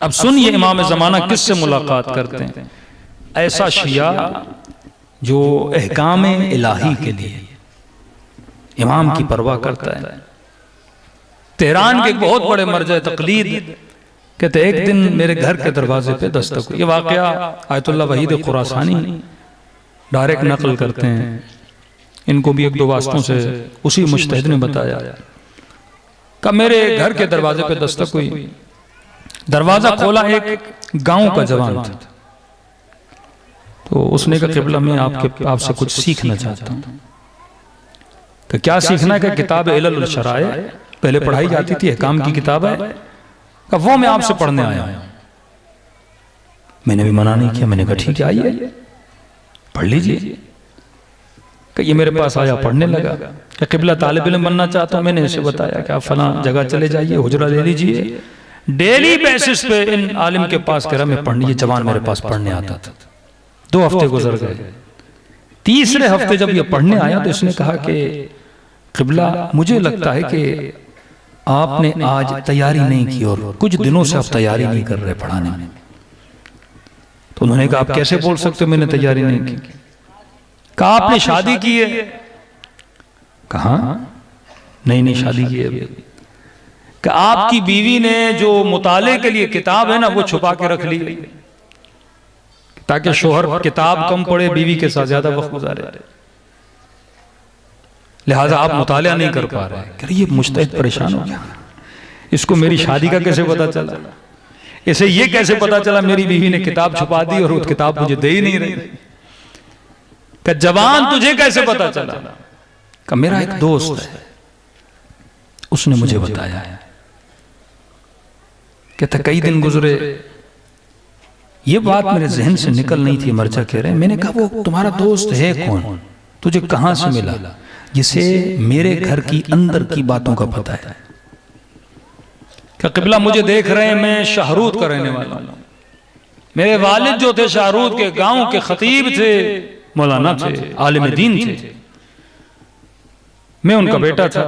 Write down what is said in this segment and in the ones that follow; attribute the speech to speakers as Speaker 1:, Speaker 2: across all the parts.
Speaker 1: अब सुनिए इमाम ज़माना किससे मुलाकात करते हैं। ऐसा शिया जो अहकाम इलाही के लिए इमाम की परवाह करता है। तेहरान के एक बहुत बड़े मर्जा तकलीद कहते एक दिन मेरे घर के दरवाजे पे दस्तक हुई। ये वाकया आयतुल्लाह वहीद खुरासानी डायरेक्ट नकल करते हैं। इनको भी एक दो वास्तों से उसी मुज्तहिद ने बताया कि मेरे घर के दरवाजे पे दस्तक हुई। दरवाजा खोला, एक गांव का जवान था। तो उसने कहा क़िबला मैं आपसे कुछ सीखना चाहता हूँ। कि क्या सीखना है? कि किताब इल्ल शराए पहले पढ़ाई जाती थी, अहकाम की किताब है, कि वो मैं आपसे पढ़ने आया हूं। मैंने भी मना नहीं किया, मैंने कहा ठीक है आइए पढ़ लीजिए। कि ये मेरे पास आया, पढ़ने लगा कि क़िबला तालिब इल्म बनना चाहता हूं। मैंने इसे बताया कि आप फलां जगह चले जाइए, हुजरा ले लीजिए। डेली बेसिस पे इन आलिम के पास कह रहा मैं पढ़ने, ये जवान मेरे पास पढ़ने आता था। 2 हफ्ते गुजर गए। तीसरे हफ्ते जब ये पढ़ने आया तो इसने कहा कि क़िबला मुझे लगता है कि आपने आज तैयारी नहीं की और कुछ दिनों से आप तैयारी नहीं कर रहे पढ़ाने में। तो उन्होंने कहा आप कैसे बोल सकते हो मैंने तैयारी नहीं की? कहा आपने शादी की है? कहा नहीं शादी की है अभी। कि आपकी बीवी ने जो मुताले के लिए किताब है ना वो छुपा के रख ली ताकि शोहर किताब कम पढ़े, बीवी के साथ ज्यादा वक्त गुजारे, लिहाजा आप मुताला नहीं कर पा रहे। ये मुज्तहिद परेशान हो गया, इसको मेरी शादी का कैसे पता चला, इसे ये कैसे पता चला मेरी बीवी ने किताब छुपा दी और वो किताब मुझे दे ही नहीं रही। कि जवान तुझे कैसे पता चला? कि मेरा एक दोस्त है उसने मुझे बताया है। कहता कई दिन गुजरे, ये बात मेरे जहन से निकल नहीं थी। मर्जा कह रहे हैं, मैंने कहा वो तुम्हारा दोस्त है कौन, तुझे कहां से मिला जिसे मेरे घर की अंदर की बातों का पता है? क्या क़िबला मुझे देख रहे हैं, मैं शाहरूद का रहने वाला हूं। मेरे वालिद जो थे शाहरूद के गांव के खतीब थे, मौलाना थे, आलिम दीन थे। मैं उनका बेटा था।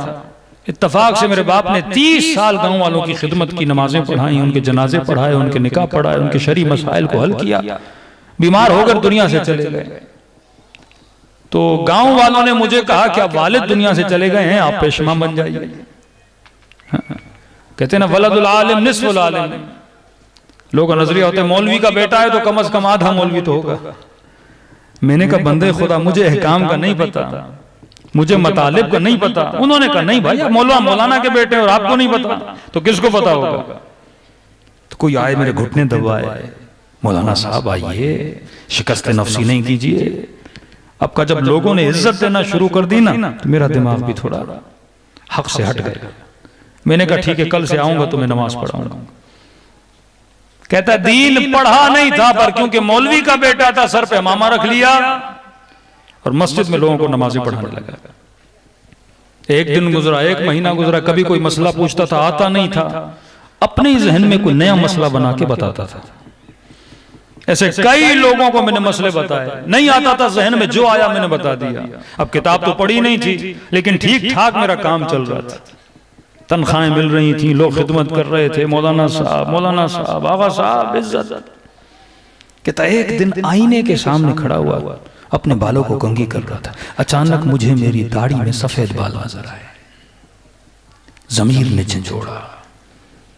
Speaker 1: इत्तफाक से मेरे बाप ने 30 साल गांव वालों की खिदमत की, नमाजें पढ़ाई, उनके जनाजे पढ़ाए, उनके निकाह पढ़ाए, उनके शरई मसाइल को हल किया। बीमार होकर दुनिया से चले गए तो गांव वालों ने मुझे कहा कि आप वालिद दुनिया से चले गए हैं, आप पेशमा बन जाइए। कहते ना वलदुल आलिम निस्फुल आलिम। लोग नजरिया होते मौलवी का बेटा है तो कम से कम आधा मौलवी तो होगा। मैंने कहा बंदे खुदा मुझे अहकाम का नहीं पता, मुझे मतालिब का नहीं पता। उन्होंने कहा नहीं भाई आप मौलाना के बेटे और आपको नहीं पता तो किसको पता होगा? तो कोई आए मेरे घुटने दबाए, मौलाना साहब आइए, शिकस्त नफ्सी नहीं कीजिए। अब का जब लोगों ने इज्जत देना शुरू कर दी ना तो मेरा दिमाग भी थोड़ा हक से हट गया। मैंने कहा ठीक है कल से आऊंगा तो मैं नमाज पढ़ाऊंगा। कहता दीन पढ़ा नहीं था पर क्योंकि मौलवी का बेटा था सर पे मामा रख लिया और मस्जिद में लोगों को नमाजें पढ़ाने लगा। एक दिन गुजरा, एक महीना गुजरा, कभी कोई मसला पूछता था आता नहीं था, अपने ही जहन में कोई नया मसला बना के बताता था। ऐसे कई लोगों को मैंने मसले बताए, नहीं आता था जहन में, जो आया मैंने बता दिया। अब किताब तो पढ़ी नहीं थी लेकिन ठीक ठाक मेरा काम चल रहा था, तनख्वाहें मिल रही थी, लोग खिदमत कर रहे थे, मौलाना साहब, आगा साहब, इज्जत। कहता एक दिन आईने के सामने खड़ा हुआ, अपने बालों को कंघी कर रहा था। अचानक मुझे मेरी दाढ़ी में सफेद बाल नजर आए। जमीर ने झंझोड़ा,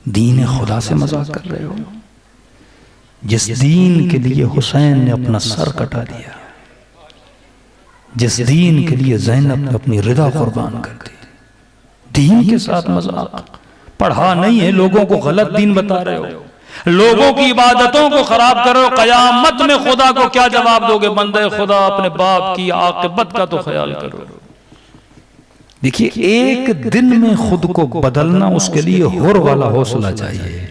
Speaker 1: दीन खुदा से मजाक कर रहे हो? जिस दीन के लिए हुसैन ने अपना सर कटा दिया, जिस दीन के लिए ज़ैनब ने अपनी रिदा कुर्बान कर दी, दीन के साथ मजाक? पढ़ा नहीं है, लोगों को गलत दीन बता रहे हो, लोगों की इबादतों को खराब करो। कयामत में खुदा को क्या जवाब दोगे? बंदे खुदा अपने बाप की आकिबत का तो ख्याल करो। देखिए एक दिन में खुद को बदलना, उसके लिए हुर वाला हौसला चाहिए।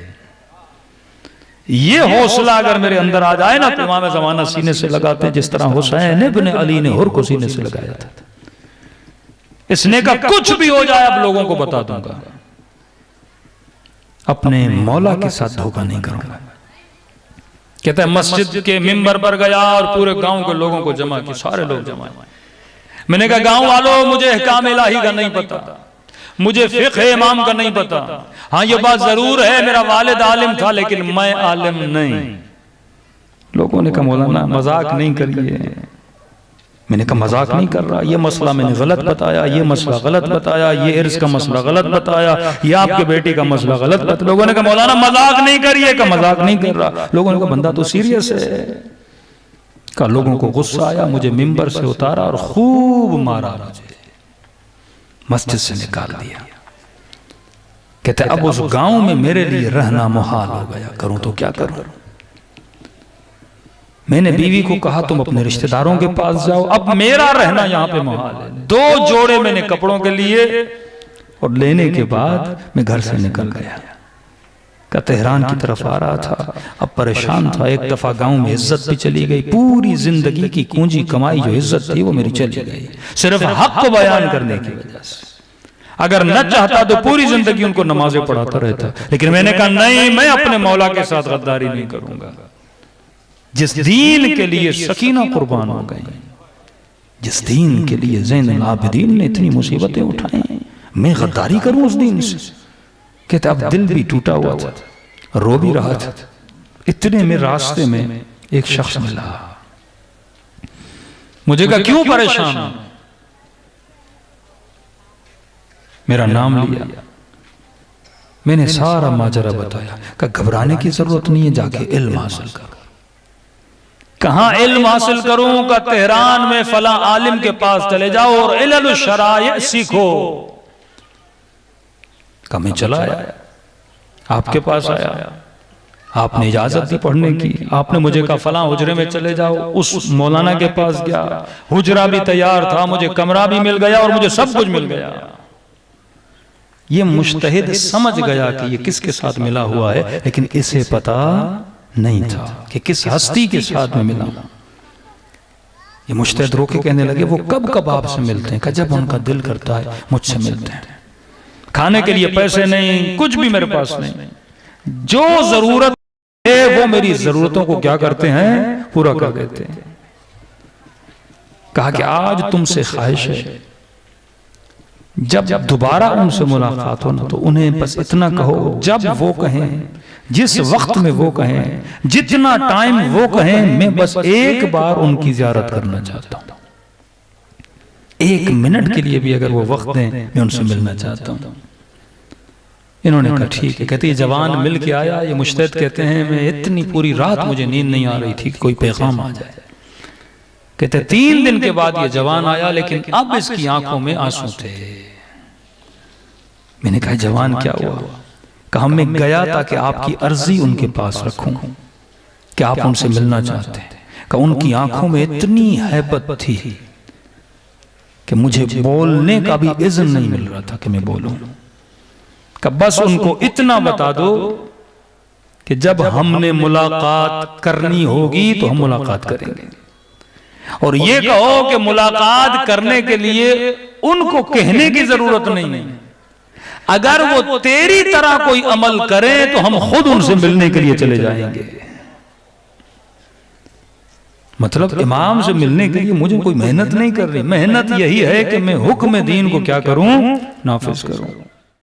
Speaker 1: ये हौसला अगर मेरे अंदर आ जाए ना तो इमाम ज़माना सीने से लगाते हैं जिस तरह हुसैन इब्न अली ने हुर को सीने से लगाया था। इसने का कुछ भी हो जाए अब लोगों को बता दूंगा, अपने मौला के साथ धोखा नहीं करूंगा। कहता है मस्जिद के मिंबर पर गया और पूरे गांव के लोगों को जमा किया, सारे लोग जमा। मैंने कहा गांव वालों मुझे अहकाम इलाही का नहीं पता, मुझे फिक्र इमाम का नहीं पता। हाँ ये बात जरूर है मेरा वालिद आलिम था लेकिन मैं आलिम नहीं। लोगों ने कहा मौलाना मजाक नहीं करिए। मैंने कहा मजाक नहीं कर रहा, ये मसला मैंने गलत बताया, ये मसला गलत बताया, ये इर्स का मसला गलत बताया, ये आपके बेटी का मसला गलत बताया। लोगों ने कहा मौलाना मजाक नहीं करिए। का मजाक नहीं कर रहा। लोगों ने कहा बंदा तो सीरियस है। का लोगों को गुस्सा आया, मुझे मिंबर से उतारा और खूब मारा, मुझे मस्जिद से निकाल दिया। कहते अब उस गांव में मेरे लिए रहना मुहाल हो गया, करूं तो क्या करूं। मैंने बीवी को कहा तुम अपने रिश्तेदारों के पास जाओ, अब मेरा रहना यहाँ पे मुहाल है। 2 जोड़े मैंने कपड़ों के लिए और लेने के बाद मैं घर से निकल गया। का तेहरान की तरफ आ रहा था, अब परेशान था। एक दफा गांव में इज्जत भी चली गई, पूरी जिंदगी की पूंजी कमाई जो इज्जत थी वो मेरी चली गई, सिर्फ हक को बयान करने की वजह से। अगर न चाहता तो पूरी जिंदगी उनको नमाजें पढ़ाता रहता, लेकिन मैंने कहा नहीं, मैं अपने मौला के साथ गद्दारी नहीं करूंगा। जिस दीन के लिए सकीना कुर्बान हो गई, जिस दीन के लिए ज़ैनुल आबिदीन ने इतनी मुसीबतें उठाई, मैं गद्दारी करूं उस दीन से। कहते अब दिल भी टूटा हुआ था, रो भी रहा था। इतने में रास्ते में एक शख्स मिला। मुझे कहा क्यों परेशान हो? मेरा नाम लिया, मैंने सारा माजरा बताया। कहा घबराने की जरूरत नहीं है, जाके इल्म हासिल कर। कहां इल्म हासिल करूं? का तेहरान में फला आलिम के पास चले जाओ और इल्म शराय सीखो। का मैं चला आया, आपके पास आया, आपने इजाजत दी पढ़ने की। आपने मुझे कहा फला हुजरे में चले जाओ, उस मौलाना के पास गया, हुजरा भी तैयार था, मुझे कमरा भी मिल गया और मुझे सब कुछ मिल गया। ये मुज्तहिद समझ गया कि ये किसके साथ मिला हुआ है, लेकिन इसे पता नहीं था कि किस हस्ती के साथ में मिला। ये मुज्तहिद रोके कहने लगे वो कब कब आपसे मिलते हैं? जब उनका दिल करता है मुझसे मिलते हैं। खाने के लिए पैसे नहीं, कुछ भी मेरे पास नहीं, जो जरूरत है वो मेरी जरूरतों को क्या करते हैं? पूरा कर देते हैं। कहा कि आज तुमसे ख्वाहिश है जब दोबारा उनसे मुलाकात हो ना तो उन्हें बस इतना कहो, जब वो कहें, जिस वक्त में वो कहें, जितना टाइम वो कहें, मैं बस एक बार उनकी ज़ियारत करना चाहता हूं। 1 मिनट के लिए भी अगर वो वक्त दें, मैं उनसे मिलना चाहता हूं। इन्होंने कहा ठीक है। कहते ये जवान मिल के आया। ये मुज्तहिद कहते हैं मैं इतनी पूरी रात मुझे नींद नहीं आ रही थी कि कोई पैगाम आ जाए। कहते 3 दिन के बाद ये जवान आया, लेकिन अब इसकी आंखों में आंसू थे। मैंने कहा जवान क्या हुआ? कहा मैं गया ताकि आपकी अर्जी उनके पास रखूं कि आप उनसे मिलना चाहते हैं। कहा उनकी आंखों में इतनी हैबत थी कि मुझे बोलने का भी इज़्न नहीं मिल रहा था कि मैं बोलूं। कहा बस उनको इतना बता दो कि जब हमने मुलाकात करनी होगी तो हम मुलाकात करेंगे, और ये कहो कि मुलाकात करने के लिए उनको कहने की जरूरत नहीं है। अगर वो तेरी तरह कोई अमल करें तो हम खुद उनसे मिलने के लिए चले जाएंगे। मतलब इमाम से मिलने के लिए मुझे कोई मेहनत नहीं कर रही, मेहनत यही है कि मैं हुक्म दीन को क्या करूं? नाफिज करूं।